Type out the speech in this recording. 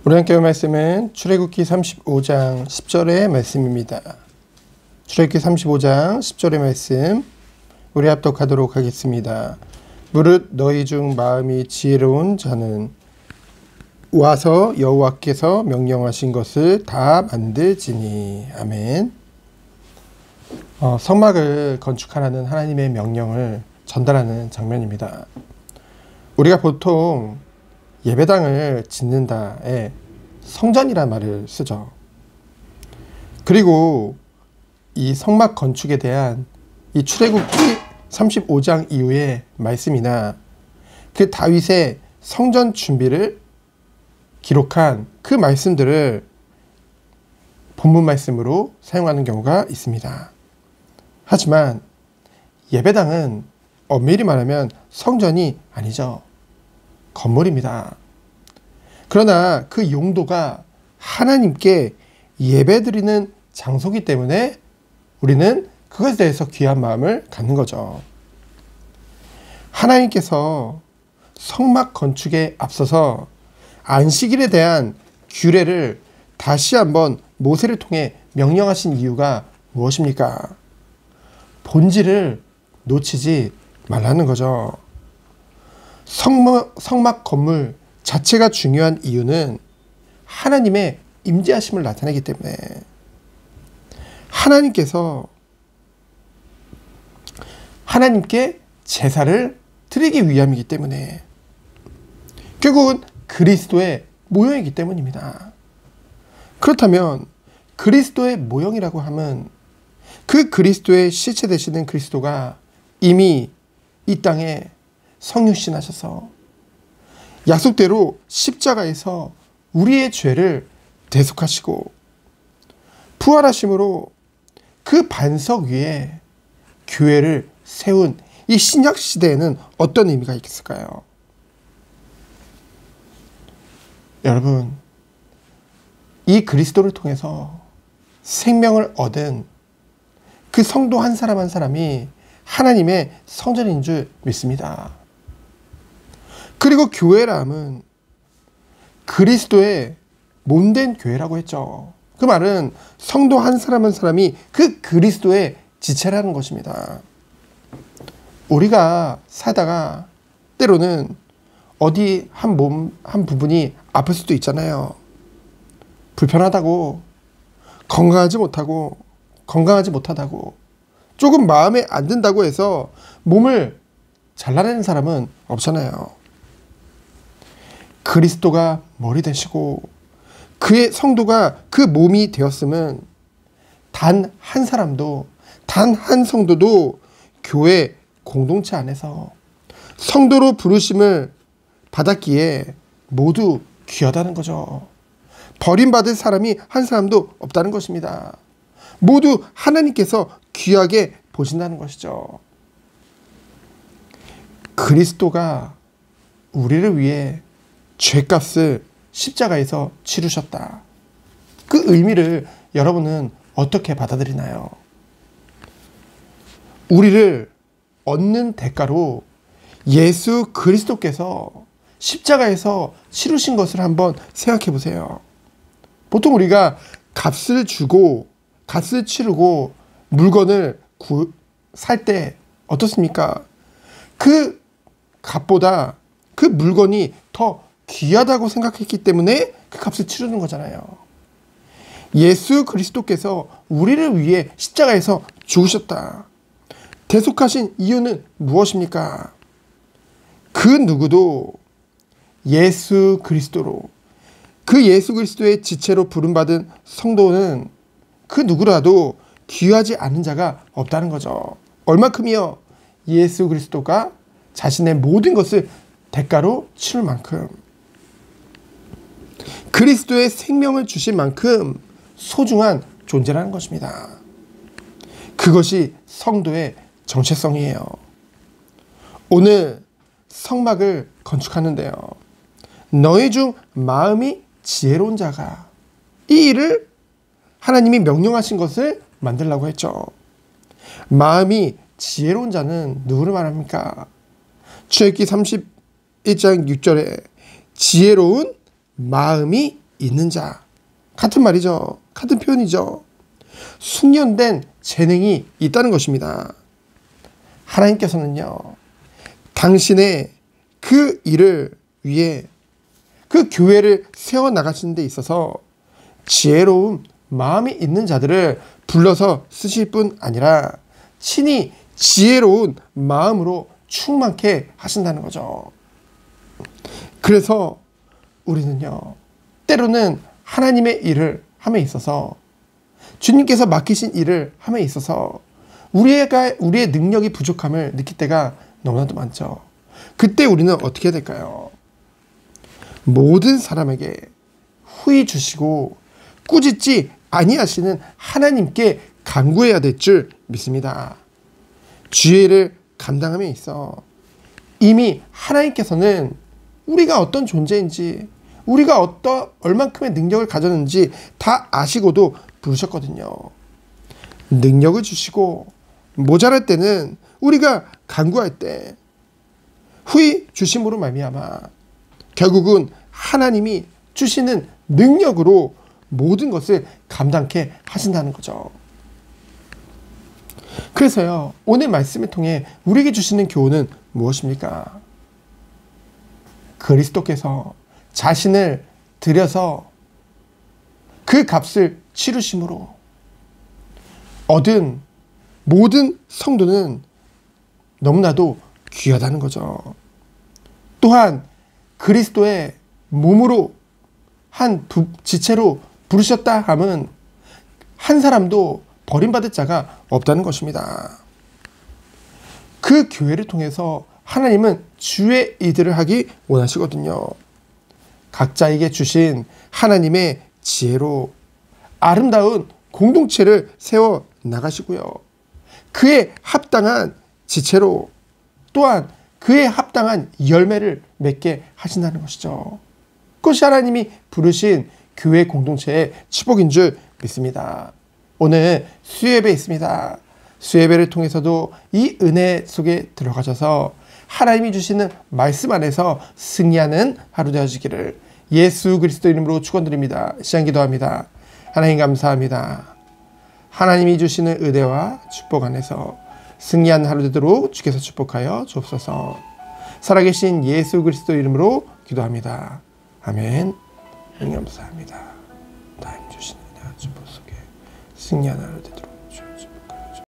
우리 함께 볼 말씀은 출애굽기 35장 10절의 말씀입니다. 출애굽기 35장 10절의 말씀 우리 합독하도록 하겠습니다. 무릇 너희 중 마음이 지혜로운 자는 와서 여호와께서 명령하신 것을 다 만들지니. 아멘. 성막을 건축하라는 하나님의 명령을 전달하는 장면입니다. 우리가 보통 예배당을 짓는다에 성전이란 말을 쓰죠. 그리고 이 성막 건축에 대한 이 출애굽기 35장 이후의 말씀이나 그 다윗의 성전 준비를 기록한 그 말씀들을 본문 말씀으로 사용하는 경우가 있습니다. 하지만 예배당은 엄밀히 말하면 성전이 아니죠. 건물입니다. 그러나 그 용도가 하나님께 예배드리는 장소이기 때문에 우리는 그것에 대해서 귀한 마음을 갖는 거죠. 하나님께서 성막 건축에 앞서서 안식일에 대한 규례를 다시 한번 모세를 통해 명령하신 이유가 무엇입니까? 본질을 놓치지 말라는 거죠. 성막 건물 자체가 중요한 이유는 하나님의 임재하심을 나타내기 때문에 하나님께 제사를 드리기 위함이기 때문에 결국은 그리스도의 모형이기 때문입니다. 그렇다면 그리스도의 모형이라고 함은 그 그리스도의 실체 되시는 그리스도가 이미 이 땅에 성육신하셔서 약속대로 십자가에서 우리의 죄를 대속하시고 부활하심으로 그 반석 위에 교회를 세운 이 신약 시대에는 어떤 의미가 있을까요? 여러분, 이 그리스도를 통해서 생명을 얻은 그 성도 한 사람 한 사람이 하나님의 성전인 줄 믿습니다. 그리고 교회람은 그리스도의 몸된 교회라고 했죠. 그 말은 성도 한 사람 한 사람이 그 그리스도의 지체라는 것입니다. 우리가 살다가 때로는 어디 한 부분이 아플 수도 있잖아요. 불편하다고, 건강하지 못하다고, 조금 마음에 안 든다고 해서 몸을 잘라내는 사람은 없잖아요. 그리스도가 머리 되시고 그의 성도가 그 몸이 되었음은 단 한 사람도, 단 한 성도도 교회 공동체 안에서 성도로 부르심을 받았기에 모두 귀하다는 거죠. 버림받을 사람이 한 사람도 없다는 것입니다. 모두 하나님께서 귀하게 보신다는 것이죠. 그리스도가 우리를 위해 죄값을 십자가에서 치르셨다. 그 의미를 여러분은 어떻게 받아들이나요? 우리를 얻는 대가로 예수 그리스도께서 십자가에서 치르신 것을 한번 생각해 보세요. 보통 우리가 값을 치르고 물건을 살 때 어떻습니까? 그 값보다 그 물건이 더 귀하다고 생각했기 때문에 그 값을 치르는 거잖아요. 예수 그리스도께서 우리를 위해 십자가에서 죽으셨다. 대속하신 이유는 무엇입니까? 그 누구도 예수 그리스도로, 그 예수 그리스도의 지체로 부름받은 성도는 그 누구라도 귀하지 않은 자가 없다는 거죠. 얼마큼이요? 예수 그리스도가 자신의 모든 것을 대가로 치를 만큼, 그리스도의 생명을 주신 만큼 소중한 존재라는 것입니다. 그것이 성도의 정체성이에요. 오늘 성막을 건축하는데요, 너희 중 마음이 지혜로운 자가, 이 일을 하나님이 명령하신 것을 만들라고 했죠. 마음이 지혜로운 자는 누구를 말합니까? 출애굽기 31장 6절에 지혜로운 마음이 있는 자. 같은 말이죠. 같은 표현이죠. 숙련된 재능이 있다는 것입니다. 하나님께서는요, 당신의 그 일을 위해 그 교회를 세워나가시는 데 있어서 지혜로운 마음이 있는 자들을 불러서 쓰실 뿐 아니라 친히 지혜로운 마음으로 충만케 하신다는 거죠. 그래서 우리는요, 때로는 하나님의 일을 함에 있어서, 주님께서 맡기신 일을 함에 있어서 우리의 능력이 부족함을 느낄 때가 너무나도 많죠. 그때 우리는 어떻게 해야 될까요? 모든 사람에게 후히 주시고 꾸짖지 아니하시는 하나님께 간구해야 될 줄 믿습니다. 주의 일을 감당함에 있어 이미 하나님께서는 우리가 어떤 존재인지, 우리가 얼만큼의 능력을 가졌는지 다 아시고도 부르셨거든요. 능력을 주시고 모자랄 때는 우리가 간구할 때 후히 주심으로 말미암아 결국은 하나님이 주시는 능력으로 모든 것을 감당케 하신다는 거죠. 그래서요, 오늘 말씀을 통해 우리에게 주시는 교훈은 무엇입니까? 그리스도께서 자신을 들여서 그 값을 치르심으로 얻은 모든 성도는 너무나도 귀하다는 거죠. 또한 그리스도의 몸으로 한 지체로 부르셨다 함은 한 사람도 버림받을 자가 없다는 것입니다. 그 교회를 통해서 하나님은 주의 일들을 하기 원하시거든요. 각자에게 주신 하나님의 지혜로 아름다운 공동체를 세워 나가시고요. 그에 합당한 지체로 또한 그에 합당한 열매를 맺게 하신다는 것이죠. 그것이 하나님이 부르신 교회 공동체의 축복인 줄 믿습니다. 오늘 수예배 있습니다. 수예배를 통해서도 이 은혜 속에 들어가셔서 하나님이 주시는 말씀 안에서 승리하는 하루 되어지기를 예수 그리스도 이름으로 축원드립니다. 시간 기도합니다. 하나님 감사합니다. 하나님이 주시는 은혜와 축복 안에서 승리하는 하루 되도록 주께서 축복하여 주옵소서. 살아계신 예수 그리스도 이름으로 기도합니다. 아멘. 하나님 감사합니다. 하나님 주시는 은혜와 축복 속에 승리하는 하루 되도록